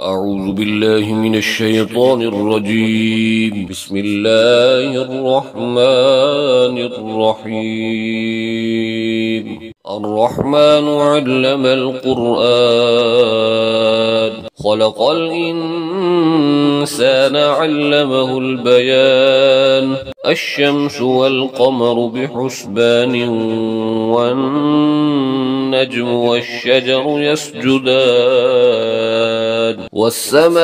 أعوذ بالله من الشيطان الرجيم. بسم الله الرحمن الرحيم. الرحمن علم القرآن خلق الإنسان علمه البيان الشمس والقمر بحسبان والنجم والشجر يسجدان والسماء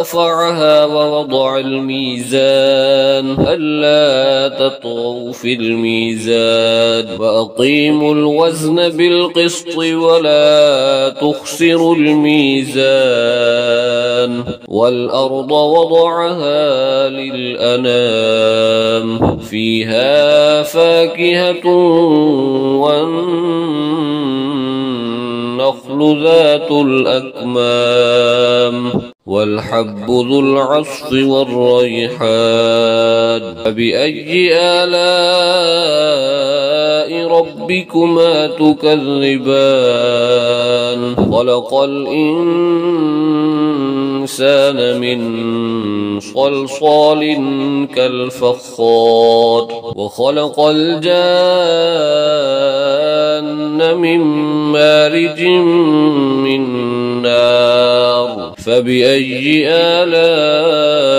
رفعها ووضع الميزان ألا تطغوا في الميزان وأقيموا الوزن بالقسط ولا تخسروا الميزان والأرض وضعها للأنام فيها فاكهة والنخل ذات الأكمام والحب ذو العصف والريحان فبأي آلاء ربكما تكذبان خلق الإنسان من صلصال كالفخار وخلق الجان من مارج من نار فبأي آلاء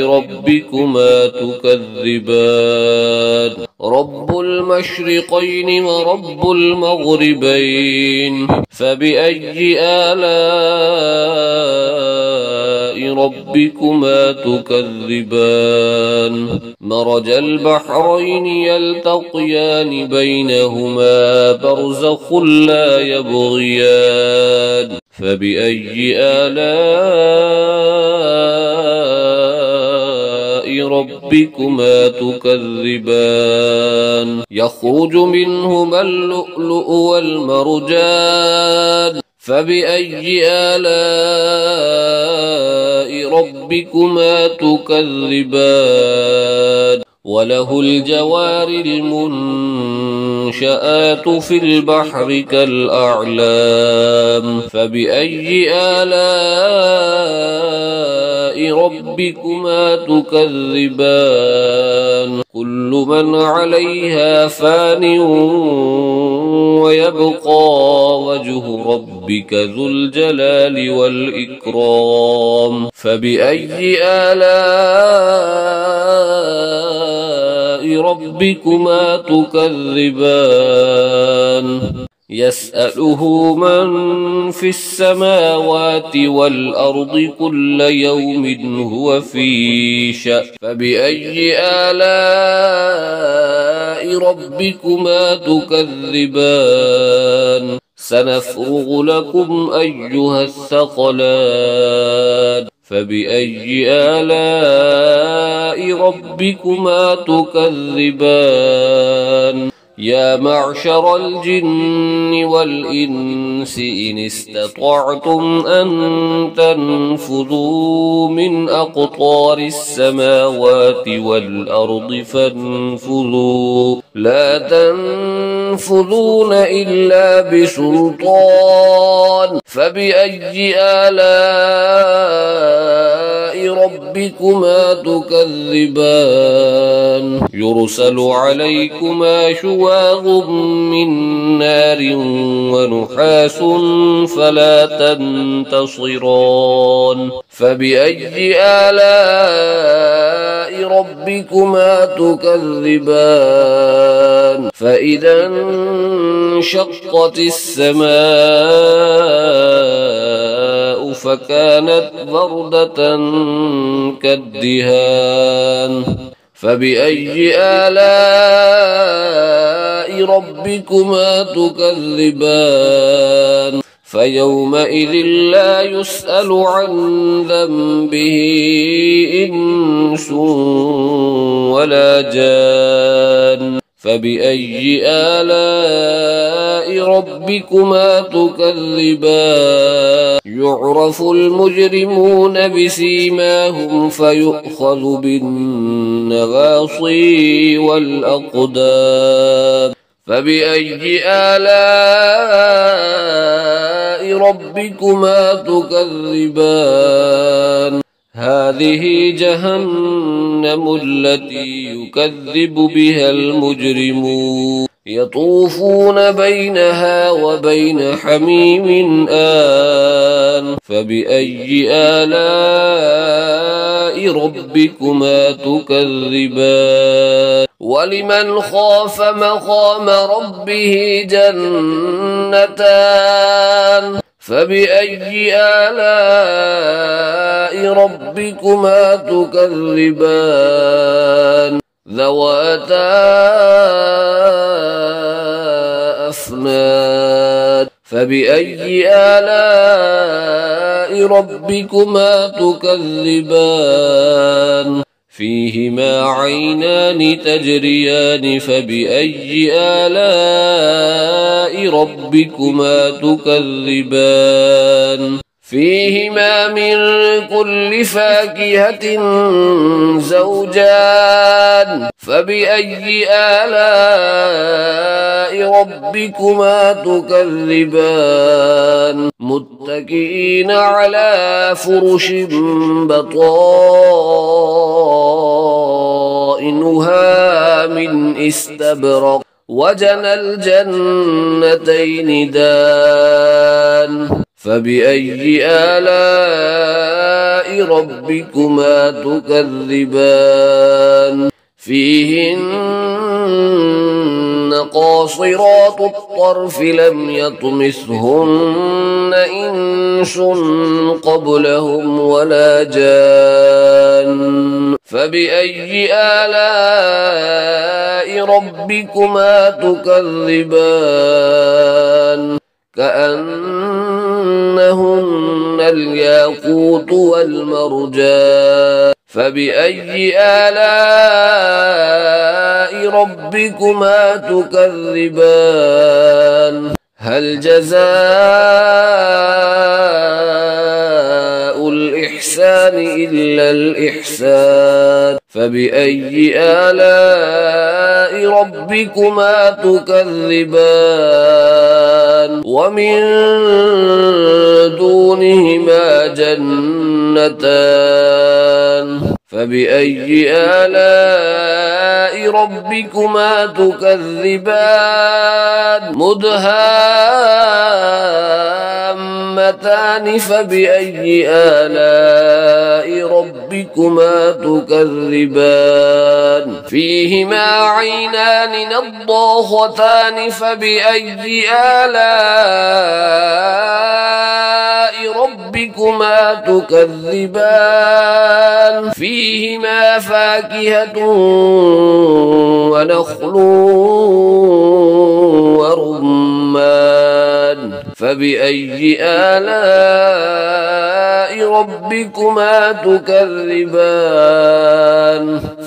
ربكما تكذبان رب المشرقين ورب المغربين فبأي آلاء ربكما تكذبان مرج البحرين يلتقيان بينهما برزخ لا يبغيان فبأي آلاء ربكما تكذبان يخرج منهما اللؤلؤ والمرجان فبأي آلاء ربكما تكذبان وله الجوار المنشآت في البحر كالأعلام فبأي آلاء ربكما تكذبان كل من عليها فان ويبقى وجه ربك ذو الجلال والإكرام فبأي آلاء ربكما تكذبان يسأله من في السماوات والأرض كل يوم هو في شأن فبأي آلاء ربكما تكذبان سنفرغ لكم أيها الثقلان فبأي آلاء ربكما تكذبان يا معشر الجن والإنس إن استطعتم أن تنفذوا من أقطار السماوات والأرض فانفذوا لا تنفذون إلا بسلطان فبأي آلاء ربكما تكذبان يرسل عليكما شواظ من نار ونحاس فلا تنتصران فبأي آلاء ربكما تكذبان فإذا انشقت السماء فكانت وردة كالدهان فبأي آلاء ربكما تكذبان فيومئذ لا يسأل عن ذنبه إنس ولا جان فبأي آلاء ربكما تكذبان يعرف المجرمون بسيماهم فيؤخذ بالنواصي والأقدام فبأي آلاء ربكما تكذبان هذه جهنم التي يكذب بها المجرمون يطوفون بينها وبين حميم آن فبأي آلاء ربكما تكذبان ولمن خاف مقام ربه جنتان فبأي آلاء ربكما تكذبان ذواتا أفنان فبأي آلاء ربكما تكذبان فيهما عينان تجريان فبأي آلاء ربكما تكذبان فيهما من كل فاكهة زوجان فبأي آلاء ربكما تكذبان متكئين على فرش بطائنها من استبرق وجنى الجنتين دان فبأي آلاء ربكما تكذبان فيهن قاصرات الطرف لم يطمثهن إنس قبلهم ولا جان فبأي آلاء ربكما تكذبان كأنهن الياقوت والمرجان فبأي آلاء ربكما تكذبان هل جزاء الإحسان إلا الإحسان فبأي آلاء ربكما تكذبان ومن دونهما جنتان فبأي آلاء ربكما تكذبان مدهامتان فبأي آلاء ربكما تكذبان فيهما عينان نضاختان فبأي آلاء ربكما تكذبان فيهما فاكهة ونخل ورمان فبأي آلاء ربكما تكذبان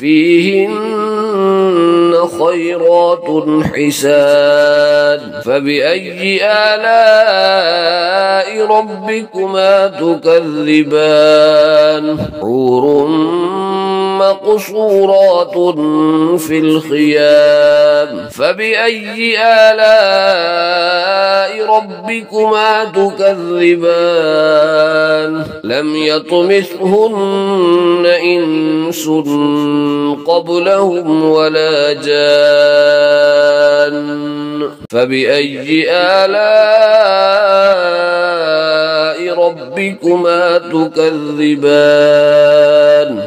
فيهن خيرات حسان فبأي آلاء ربكما تكذبان حور مقصورات في الخيام فبأي آلاء ربكما تكذبان لم يطمثهن إنس قبلهم ولا جان فبأي آلاء ربكما تكذبان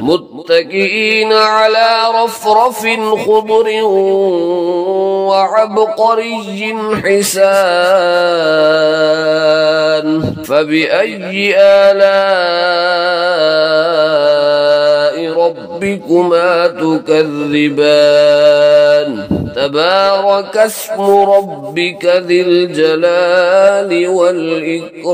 متكئين على رفرف خضر وعبقري حسان فبأي آلاء ربكما تكذبان تبارك اسم ربك ذي الجلال والإكرام